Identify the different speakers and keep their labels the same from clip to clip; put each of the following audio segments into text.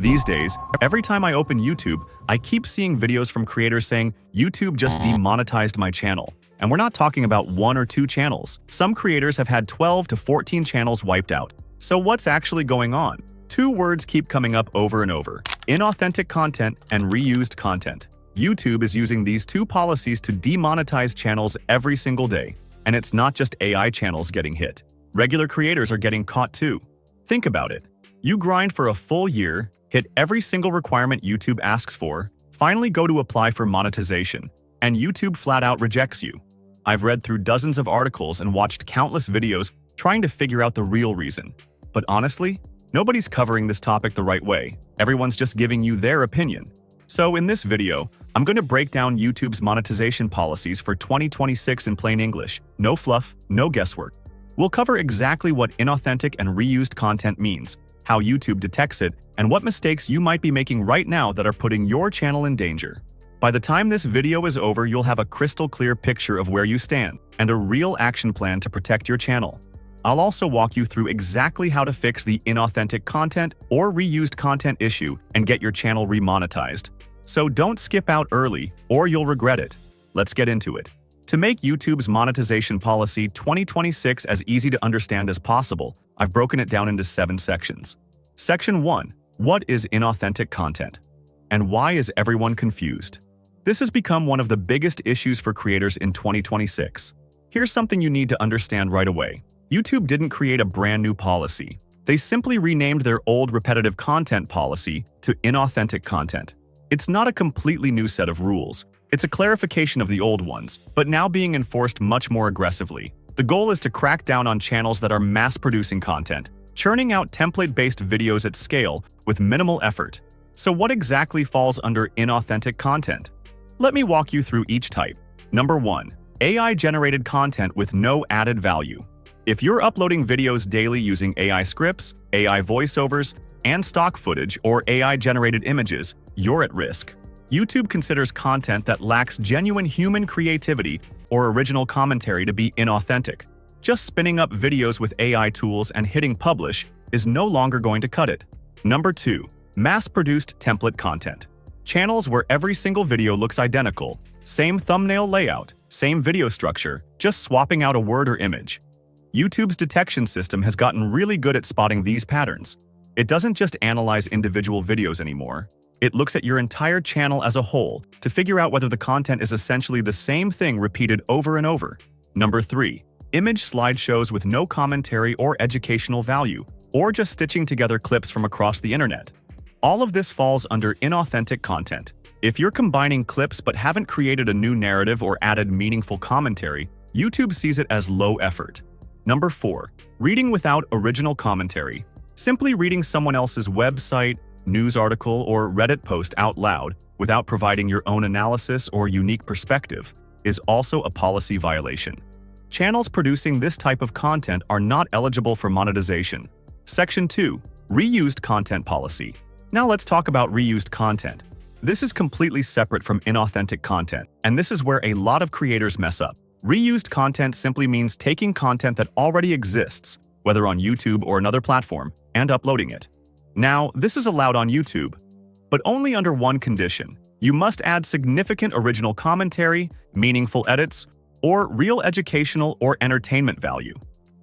Speaker 1: These days, every time I open YouTube, I keep seeing videos from creators saying, YouTube just demonetized my channel. And we're not talking about 1 or 2 channels. Some creators have had 12 to 14 channels wiped out. So what's actually going on? 2 words keep coming up over and over: inauthentic content and reused content. YouTube is using these 2 policies to demonetize channels every single day. And it's not just AI channels getting hit. Regular creators are getting caught too. Think about it. You grind for a full year, hit every single requirement YouTube asks for, finally go to apply for monetization, and YouTube flat out rejects you. I've read through dozens of articles and watched countless videos trying to figure out the real reason. But honestly, nobody's covering this topic the right way. Everyone's just giving you their opinion. So in this video, I'm going to break down YouTube's monetization policies for 2026 in plain English. No fluff, no guesswork. We'll cover exactly what inauthentic and reused content means, how YouTube detects it, and what mistakes you might be making right now that are putting your channel in danger. By the time this video is over, you'll have a crystal clear picture of where you stand and a real action plan to protect your channel. I'll also walk you through exactly how to fix the inauthentic content or reused content issue and get your channel remonetized. So don't skip out early or you'll regret it. Let's get into it. To make YouTube's monetization policy 2026 as easy to understand as possible, I've broken it down into 7 sections. Section 1. What is inauthentic content? And why is everyone confused? This has become one of the biggest issues for creators in 2026. Here's something you need to understand right away. YouTube didn't create a brand new policy. They simply renamed their old repetitive content policy to inauthentic content. It's not a completely new set of rules. It's a clarification of the old ones, but now being enforced much more aggressively. The goal is to crack down on channels that are mass-producing content, churning out template-based videos at scale with minimal effort. So what exactly falls under inauthentic content? Let me walk you through each type. Number 1. AI-generated content with no added value. If you're uploading videos daily using AI scripts, AI voiceovers, and stock footage or AI-generated images, you're at risk. YouTube considers content that lacks genuine human creativity or original commentary to be inauthentic. Just spinning up videos with AI tools and hitting publish is no longer going to cut it. Number 2. Mass-produced template content. Channels where every single video looks identical, same thumbnail layout, same video structure, just swapping out a word or image. YouTube's detection system has gotten really good at spotting these patterns. It doesn't just analyze individual videos anymore. It looks at your entire channel as a whole to figure out whether the content is essentially the same thing repeated over and over. Number 3. Image slideshows with no commentary or educational value, or just stitching together clips from across the internet. All of this falls under inauthentic content. If you're combining clips but haven't created a new narrative or added meaningful commentary, YouTube sees it as low effort. Number 4. Reading without original commentary. Simply reading someone else's website, news article, or Reddit post out loud without providing your own analysis or unique perspective is also a policy violation. Channels producing this type of content are not eligible for monetization. Section 2. Reused content policy. Now let's talk about reused content. This is completely separate from inauthentic content, and this is where a lot of creators mess up. Reused content simply means taking content that already exists, whether on YouTube or another platform, and uploading it. Now, this is allowed on YouTube, but only under one condition. You must add significant original commentary, meaningful edits, or real educational or entertainment value.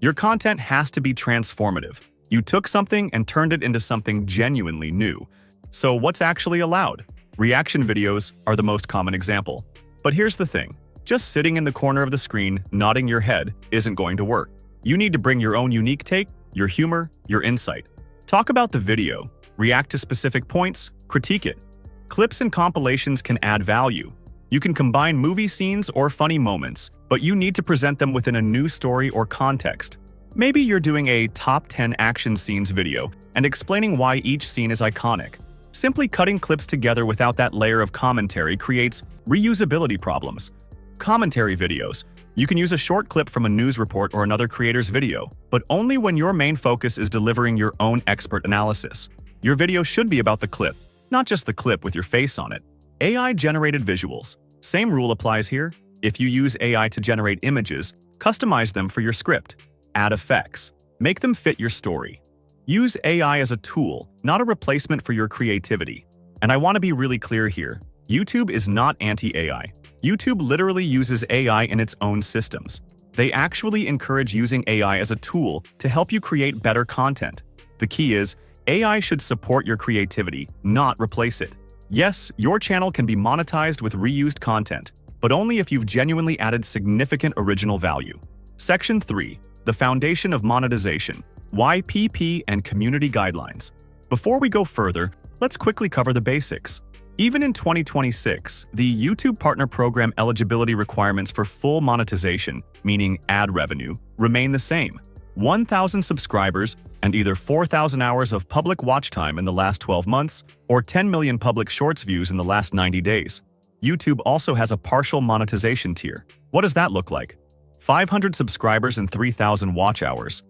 Speaker 1: Your content has to be transformative. You took something and turned it into something genuinely new. So what's actually allowed? Reaction videos are the most common example. But here's the thing. Just sitting in the corner of the screen, nodding your head, isn't going to work. You need to bring your own unique take, your humor, your insight. Talk about the video, react to specific points, critique it. Clips and compilations can add value. You can combine movie scenes or funny moments, but you need to present them within a new story or context. Maybe you're doing a top 10 action scenes video and explaining why each scene is iconic. Simply cutting clips together without that layer of commentary creates reusability problems. Commentary videos. You can use a short clip from a news report or another creator's video, but only when your main focus is delivering your own expert analysis. Your video should be about the clip, not just the clip with your face on it. AI-generated visuals. Same rule applies here. If you use AI to generate images, customize them for your script. Add effects. Make them fit your story. Use AI as a tool, not a replacement for your creativity. And I want to be really clear here. YouTube is not anti-AI. YouTube literally uses AI in its own systems. They actually encourage using AI as a tool to help you create better content. The key is, AI should support your creativity, not replace it. Yes, your channel can be monetized with reused content, but only if you've genuinely added significant original value. Section 3. The Foundation of Monetization. YPP and Community Guidelines. Before we go further, let's quickly cover the basics. Even in 2026, the YouTube Partner Program eligibility requirements for full monetization, meaning ad revenue, remain the same. 1,000 subscribers and either 4,000 hours of public watch time in the last 12 months or 10 million public shorts views in the last 90 days. YouTube also has a partial monetization tier. What does that look like? 500 subscribers and 3,000 watch hours,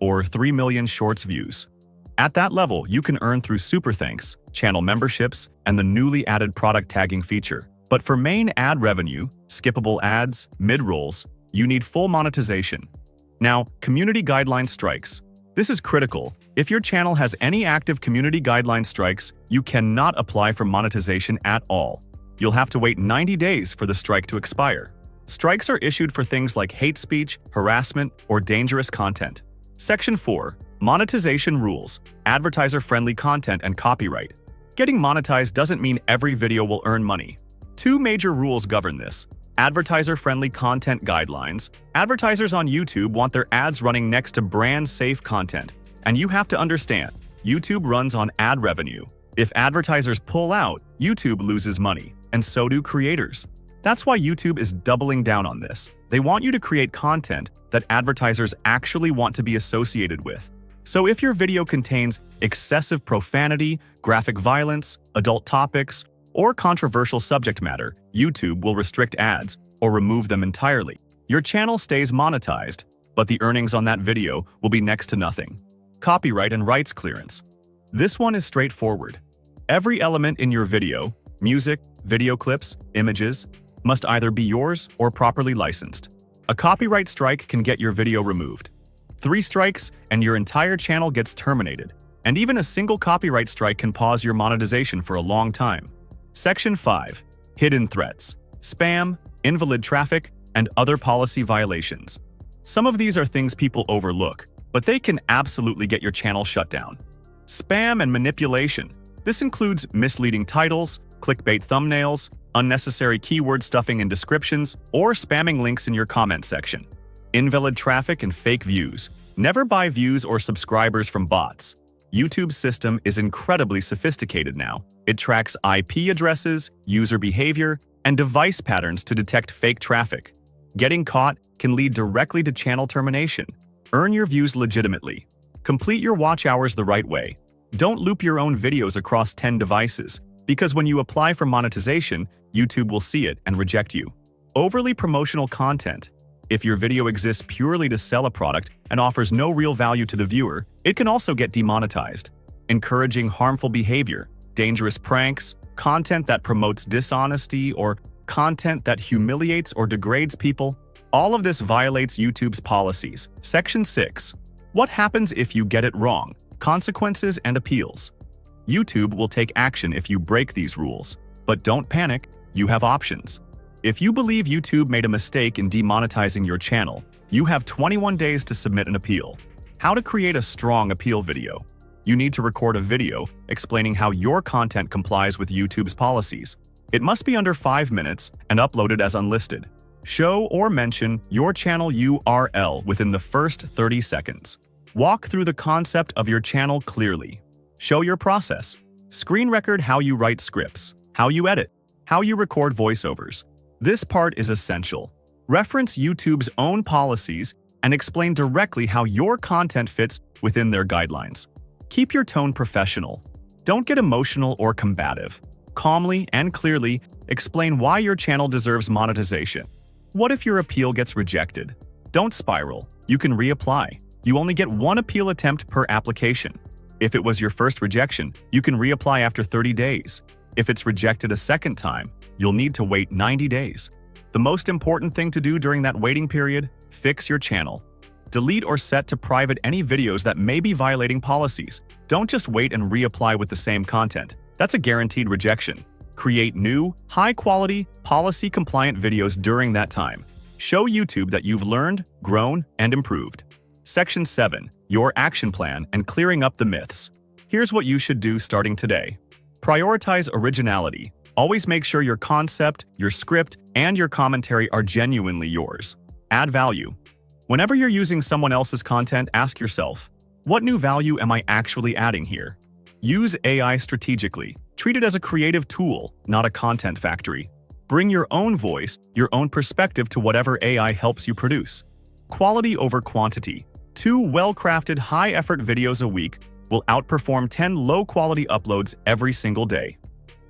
Speaker 1: or 3 million shorts views. At that level, you can earn through super thanks, channel memberships, and the newly added product tagging feature. But for main ad revenue, skippable ads, mid-rolls, you need full monetization. Now, community guideline strikes. This is critical. If your channel has any active community guideline strikes, you cannot apply for monetization at all. You'll have to wait 90 days for the strike to expire. Strikes are issued for things like hate speech, harassment, or dangerous content. Section 4. Monetization Rules, Advertiser-Friendly Content and Copyright. Getting monetized doesn't mean every video will earn money. Two major rules govern this. Advertiser-Friendly Content Guidelines. Advertisers on YouTube want their ads running next to brand-safe content. And you have to understand, YouTube runs on ad revenue. If advertisers pull out, YouTube loses money, and so do creators. That's why YouTube is doubling down on this. They want you to create content that advertisers actually want to be associated with. So if your video contains excessive profanity, graphic violence, adult topics, or controversial subject matter, YouTube will restrict ads or remove them entirely. Your channel stays monetized, but the earnings on that video will be next to nothing. Copyright and rights clearance. This one is straightforward. Every element in your video, music, video clips, images, must either be yours or properly licensed. A copyright strike can get your video removed. 3 strikes and your entire channel gets terminated. And even a single copyright strike can pause your monetization for a long time. Section 5. Hidden threats, spam, invalid traffic, and other policy violations. Some of these are things people overlook, but they can absolutely get your channel shut down. Spam and manipulation. This includes misleading titles, clickbait thumbnails, unnecessary keyword stuffing in descriptions, or spamming links in your comment section. Invalid traffic and fake views. Never buy views or subscribers from bots. YouTube's system is incredibly sophisticated now. It tracks IP addresses, user behavior, and device patterns to detect fake traffic. Getting caught can lead directly to channel termination. Earn your views legitimately. Complete your watch hours the right way. Don't loop your own videos across 10 devices, because when you apply for monetization, YouTube will see it and reject you. Overly promotional content. If your video exists purely to sell a product and offers no real value to the viewer, it can also get demonetized. Encouraging harmful behavior, dangerous pranks, content that promotes dishonesty, or content that humiliates or degrades people, all of this violates YouTube's policies. Section 6. What happens if you get it wrong? Consequences and appeals. YouTube will take action if you break these rules. But don't panic, you have options. If you believe YouTube made a mistake in demonetizing your channel, you have 21 days to submit an appeal. How to create a strong appeal video. You need to record a video explaining how your content complies with YouTube's policies. It must be under 5 minutes and uploaded as unlisted. Show or mention your channel URL within the first 30 seconds. Walk through the concept of your channel clearly. Show your process. Screen record how you write scripts, how you edit, how you record voiceovers. This part is essential. Reference YouTube's own policies and explain directly how your content fits within their guidelines. Keep your tone professional. Don't get emotional or combative. Calmly and clearly explain why your channel deserves monetization. What if your appeal gets rejected? Don't spiral. You can reapply. You only get 1 appeal attempt per application. If it was your first rejection, you can reapply after 30 days. If it's rejected a second time, you'll need to wait 90 days. The most important thing to do during that waiting period, fix your channel. Delete or set to private any videos that may be violating policies. Don't just wait and reapply with the same content. That's a guaranteed rejection. Create new, high-quality, policy-compliant videos during that time. Show YouTube that you've learned, grown, and improved. Section 7. Your action plan and clearing up the myths. Here's what you should do starting today. Prioritize originality. Always make sure your concept, your script, and your commentary are genuinely yours. Add value. Whenever you're using someone else's content, ask yourself, what new value am I actually adding here? Use AI strategically. Treat it as a creative tool, not a content factory. Bring your own voice, your own perspective to whatever AI helps you produce. Quality over quantity. 2 well-crafted, high-effort videos a week will outperform 10 low-quality uploads every single day.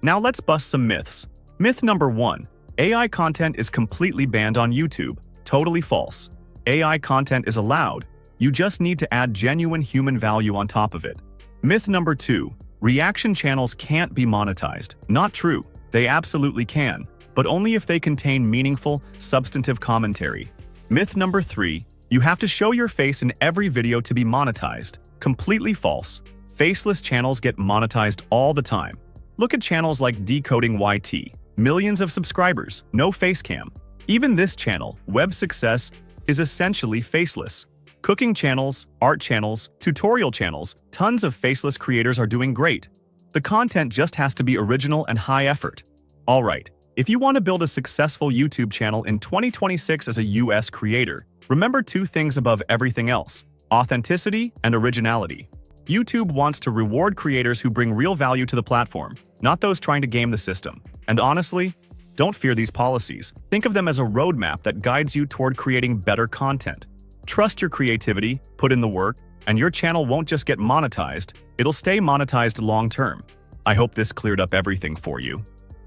Speaker 1: Now let's bust some myths. Myth number 1. AI content is completely banned on YouTube. Totally false. AI content is allowed. You just need to add genuine human value on top of it. Myth number 2. Reaction channels can't be monetized. Not true. They absolutely can, but only if they contain meaningful, substantive commentary. Myth number 3. You have to show your face in every video to be monetized. Completely false. Faceless channels get monetized all the time. Look at channels like Decoding YT. Millions of subscribers, no face cam. Even this channel, Succes, is essentially faceless. Cooking channels, art channels, tutorial channels, tons of faceless creators are doing great. The content just has to be original and high effort. Alright, if you want to build a successful YouTube channel in 2026 as a US creator, remember 2 things above everything else: authenticity and originality. YouTube wants to reward creators who bring real value to the platform, not those trying to game the system. And honestly, don't fear these policies. Think of them as a roadmap that guides you toward creating better content. Trust your creativity, put in the work, and your channel won't just get monetized, it'll stay monetized long-term. I hope this cleared up everything for you.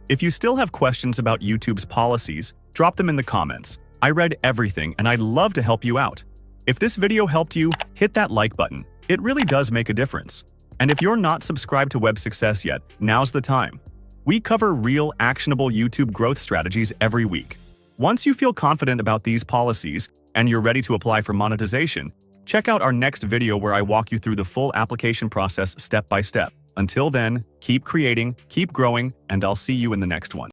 Speaker 1: If you still have questions about YouTube's policies, drop them in the comments. I read everything and I'd love to help you out. If this video helped you, hit that like button. It really does make a difference. And if you're not subscribed to Succes yet, now's the time. We cover real, actionable YouTube growth strategies every week. Once you feel confident about these policies and you're ready to apply for monetization, check out our next video where I walk you through the full application process step by step. Until then, keep creating, keep growing, and I'll see you in the next one.